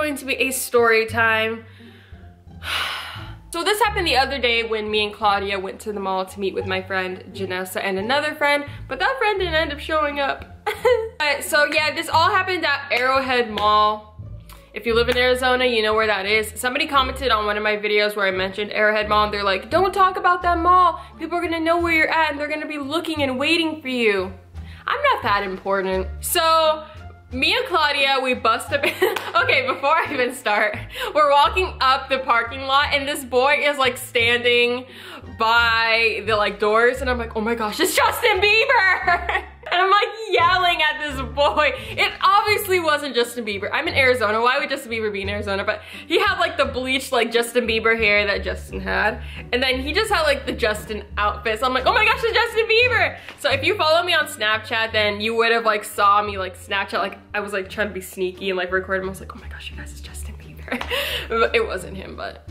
going to be a story time. So this happened the other day when me and Claudia went to the mall to meet with my friend Vanessa and another friend, but that friend didn't end up showing up. So yeah, this all happened at Arrowhead Mall. If you live in Arizona, you know where that is. Somebody commented on one of my videos where I mentioned Arrowhead Mall, and they're like, don't talk about that mall. People are gonna know where you're at and they're gonna be looking and waiting for you. I'm not that important. So me and Claudia, we bust up. Okay, before I even start, we're walking up the parking lot and this boy is like standing by the like doors, and I'm like, oh my gosh, it's Justin Bieber. And I'm like yelling at this boy. It obviously wasn't Justin Bieber. I'm in Arizona. Why would Justin Bieber be in Arizona? But he had like the bleached like Justin Bieber hair that Justin had. And then he just had like the Justin outfit. So I'm like, oh my gosh, it's Justin Bieber. So if you follow me on Snapchat, then you would have like saw me like Snapchat. Like I was like trying to be sneaky and like record him. I was like, oh my gosh, you guys, it's Justin Bieber. It wasn't him, but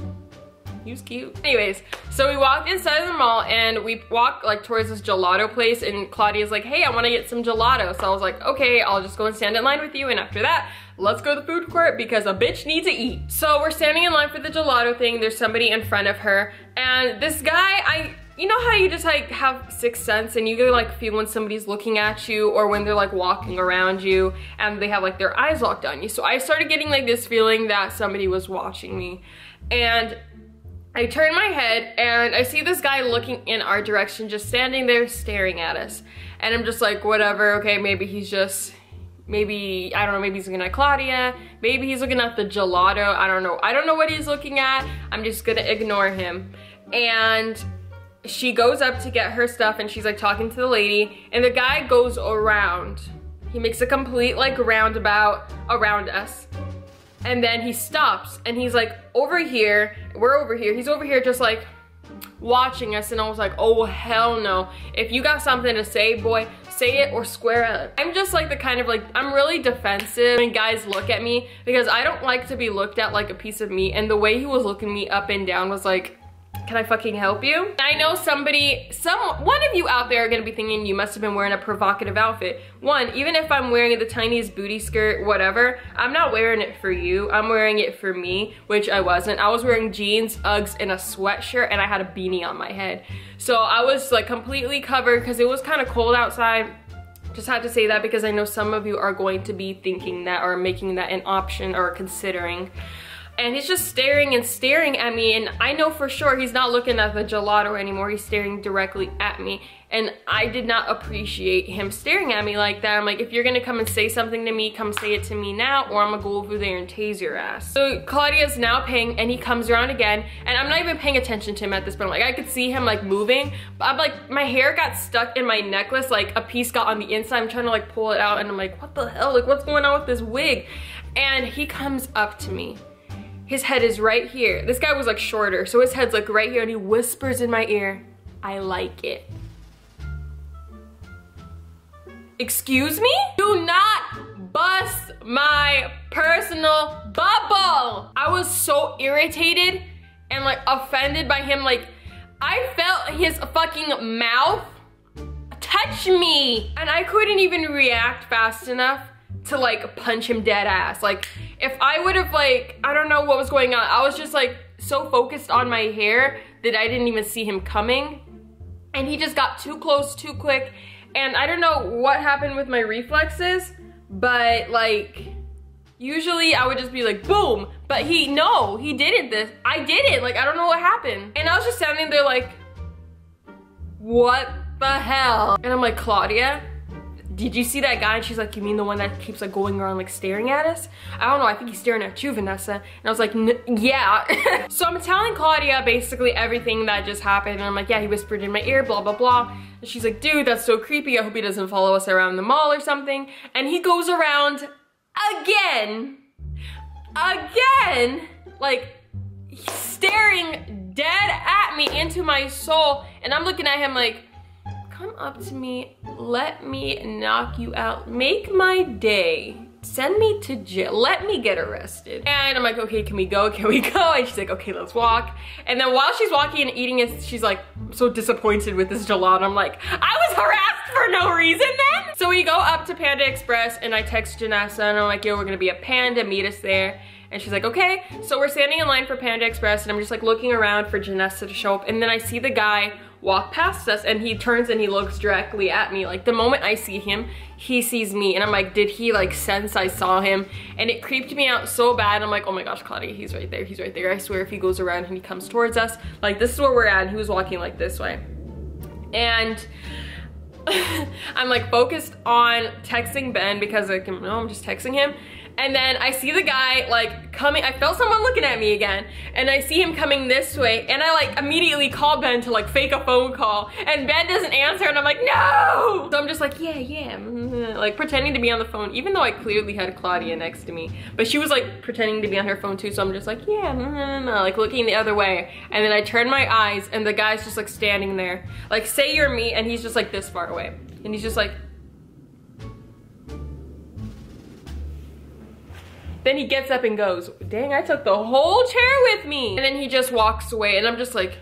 he was cute. Anyways, so we walked inside of the mall and we walked like towards this gelato place, and Claudia's like, hey, I want to get some gelato. So I was like, okay, I'll just go and stand in line with you, and after that, let's go to the food court because a bitch needs to eat. So we're standing in line for the gelato thing. There's somebody in front of her, and this guy, you know how you just like have sixth sense and you can like feel when somebody's looking at you or when they're like walking around you and they have like their eyes locked on you. So I started getting like this feeling that somebody was watching me, and I turn my head and I see this guy looking in our direction, just standing there staring at us. And I'm just like, whatever, okay, maybe he's just, maybe, I don't know, maybe he's looking at Claudia, maybe he's looking at the gelato, I don't know. I don't know what he's looking at. I'm just gonna ignore him. And she goes up to get her stuff and she's like talking to the lady, and the guy goes around. He makes a complete like roundabout around us. And then he stops and he's like over here, we're over here, he's over here just like watching us, and I was like, oh hell no. If you got something to say, boy, say it or square up. I'm just like the kind of like, I'm really defensive when guys look at me because I don't like to be looked at like a piece of meat, and the way he was looking me up and down was like, can I fucking help you? I know one of you out there are gonna be thinking you must have been wearing a provocative outfit. One, even if I'm wearing the tiniest booty skirt, whatever, I'm not wearing it for you. I'm wearing it for me, which I wasn't. I was wearing jeans, Uggs, and a sweatshirt, and I had a beanie on my head. So I was like completely covered because it was kind of cold outside. Just had to say that because I know some of you are going to be thinking that or making that an option or considering. And he's just staring and staring at me, and I know for sure he's not looking at the gelato anymore. He's staring directly at me, and I did not appreciate him staring at me like that. I'm like, if you're gonna come and say something to me, come say it to me now, or I'm gonna go over there and tase your ass. So Claudia's now paying, and he comes around again, and I'm not even paying attention to him at this point. Like I could see him like moving, but I'm like, my hair got stuck in my necklace, like a piece got on the inside. I'm trying to like pull it out, and I'm like, what the hell? Like what's going on with this wig? And he comes up to me. His head is right here. This guy was like shorter, so his head's like right here, and he whispers in my ear, I like it. Excuse me? Do not bust my personal bubble. I was so irritated and like offended by him. Like I felt his fucking mouth touch me, and I couldn't even react fast enough to like punch him dead ass. Like if I would have like, I don't know what was going on. I was just like so focused on my hair that I didn't even see him coming. And he just got too close too quick. And I don't know what happened with my reflexes, but like usually I would just be like boom. But he didn't I did it. Like I don't know what happened. And I was just standing there like, what the hell? And I'm like, Claudia, did you see that guy? And she's like, you mean the one that keeps like going around like staring at us? I don't know, I think he's staring at you, Vanessa. And I was like, yeah. So I'm telling Claudia basically everything that just happened, and I'm like, yeah, he whispered in my ear, blah, blah, blah. And she's like, dude, that's so creepy. I hope he doesn't follow us around the mall or something. And he goes around again, like staring dead at me into my soul. And I'm looking at him like, come up to me, let me knock you out, make my day, send me to jail, let me get arrested. And I'm like, okay, can we go? And she's like, okay, let's walk. And then while she's walking and eating it, she's like so disappointed with this gelato. I'm like, I was harassed for no reason then. So we go up to Panda Express, and I text Vanessa and I'm like, yo, we're gonna be at Panda, meet us there. And she's like, okay. So we're standing in line for Panda Express and I'm just like looking around for Janessa to show up. And then I see the guy walk past us and he turns and he looks directly at me. Like the moment I see him, he sees me. And I'm like, did he like sense I saw him? And it creeped me out so bad. I'm like, oh my gosh, Claudia, he's right there. He's right there. I swear if he goes around and he comes towards us, like this is where we're at. And he was walking like this way. And I'm like focused on texting Ben because like, no, I'm just texting him. And then I see the guy like coming, I felt someone looking at me again. And I see him coming this way and I like immediately call Ben to like fake a phone call. And Ben doesn't answer and I'm like, no! So I'm just like, yeah, like pretending to be on the phone, even though I clearly had Claudia next to me. But she was like pretending to be on her phone too, so I'm just like, yeah, like looking the other way. And then I turn my eyes and the guy's just like standing there. Like, say you're me, and he's just like this far away. And he's just like, then he gets up and goes, dang, I took the whole chair with me. And then he just walks away and I'm just like,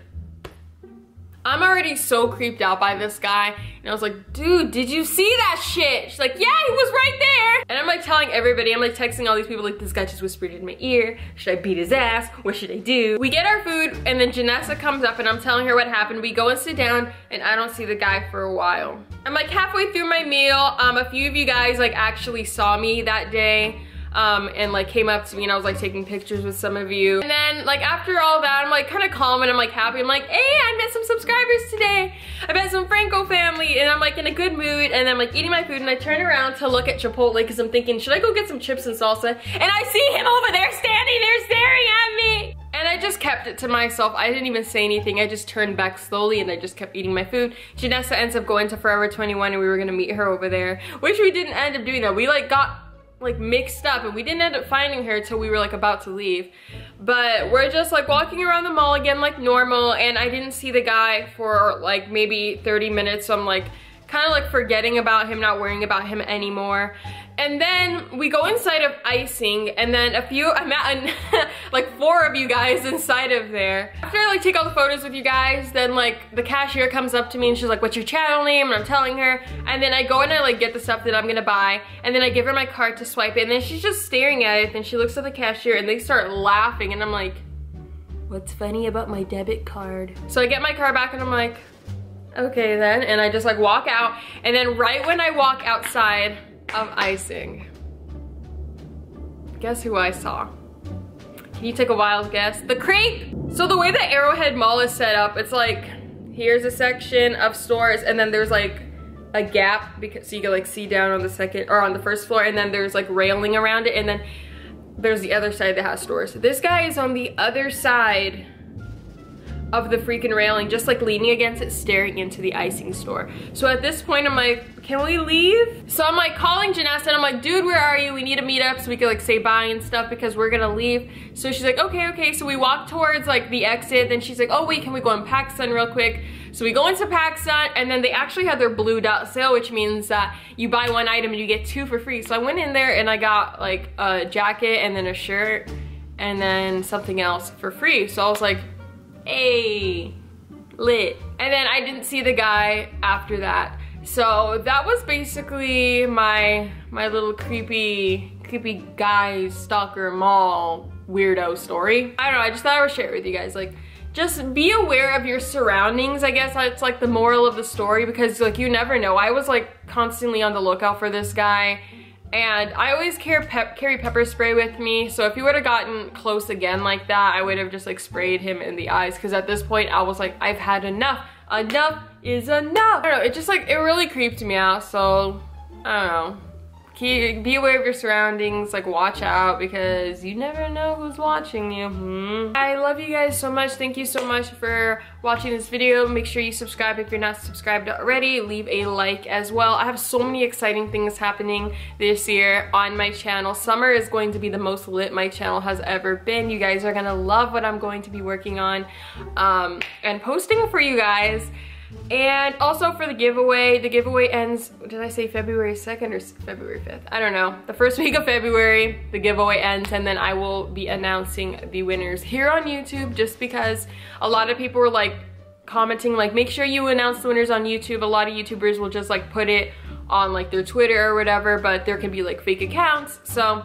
I'm already so creeped out by this guy. And I was like, dude, did you see that shit? She's like, yeah, he was right there. And I'm like telling everybody, I'm like texting all these people like, this guy just whispered in my ear. Should I beat his ass? What should I do? We get our food and then Janessa comes up and I'm telling her what happened. We go and sit down and I don't see the guy for a while. I'm like halfway through my meal. A few of you guys like actually saw me that day. And like came up to me and I was like taking pictures with some of you. And then like after all that, I'm like kind of calm and I'm like happy. I'm like, hey, I met some subscribers today. I met some Franco family and I'm like in a good mood and I'm like eating my food and I turn around to look at Chipotle because I'm thinking, should I go get some chips and salsa? And I see him over there standing there staring at me. And I just kept it to myself. I didn't even say anything. I just turned back slowly and I just kept eating my food. Janessa ends up going to Forever 21 and we were gonna meet her over there, which we didn't end up doing though. We like got like mixed up and we didn't end up finding her till we were like about to leave. But we're just like walking around the mall again like normal and I didn't see the guy for like maybe 30 minutes, so I'm like kind of like forgetting about him, not worrying about him anymore. And then we go inside of icing and then I met like 4 of you guys inside of there. After I like take all the photos with you guys, then like the cashier comes up to me and she's like, what's your channel name? And I'm telling her. And then I go and I like get the stuff that I'm gonna buy. And then I give her my card to swipe it. And then she's just staring at it and she looks at the cashier and they start laughing. And I'm like, what's funny about my debit card? So I get my card back and I'm like, okay then. And I just like walk out. And then right when I walk outside of icing, guess who I saw? Can you take a wild guess? The creep! So the way the Arrowhead Mall is set up, it's like, here's a section of stores and then there's like a gap because so you can like see down on the second or on the first floor and then there's like railing around it and then there's the other side that has stores. This guy is on the other side of the freaking railing, just like leaning against it, staring into the icing store. So at this point, I'm like, can we leave? So I'm like calling Janessa and I'm like, dude, where are you? We need to meet up so we can like say bye and stuff because we're gonna leave. So she's like, okay. So we walk towards like the exit. Then she's like, oh wait, can we go in PacSun real quick? So we go into PacSun and then they actually had their blue dot sale, which means that you buy 1 item and you get 2 for free. So I went in there and I got like a jacket and then a shirt and then something else for free. So I was like, hey, lit. And then I didn't see the guy after that. So that was basically my little creepy guy stalker mall weirdo story. I don't know, I just thought I would share it with you guys. Like, just be aware of your surroundings. I guess it's like the moral of the story because like you never know. I was like constantly on the lookout for this guy. And I always carry pepper spray with me, so if he would have gotten close again like that, I would have just like sprayed him in the eyes because at this point I was like, I've had enough. Enough is enough. I don't know, it just like, it really creeped me out, so I don't know. Be aware of your surroundings, like watch out because you never know who's watching you. I love you guys so much. Thank you so much for watching this video. Make sure you subscribe if you're not subscribed already. Leave a like as well. I have so many exciting things happening this year on my channel. Summer is going to be the most lit my channel has ever been. You guys are gonna love what I'm going to be working on and posting for you guys. And also for the giveaway ends, did I say February 2nd or February 5th? I don't know. The first week of February, the giveaway ends, and then I will be announcing the winners here on YouTube just because a lot of people were like commenting like, make sure you announce the winners on YouTube. A lot of YouTubers will just like put it on like their Twitter or whatever, but there can be like fake accounts. So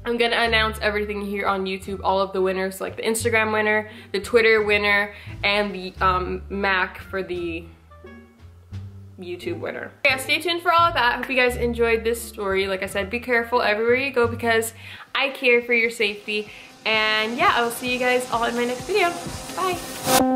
I'm gonna announce everything here on YouTube, all of the winners, like the Instagram winner, the Twitter winner, and the Mac for the YouTube winner. Yeah, stay tuned for all of that. Hope you guys enjoyed this story. Like I said, be careful everywhere you go because I care for your safety. And yeah, I'll see you guys all in my next video. Bye.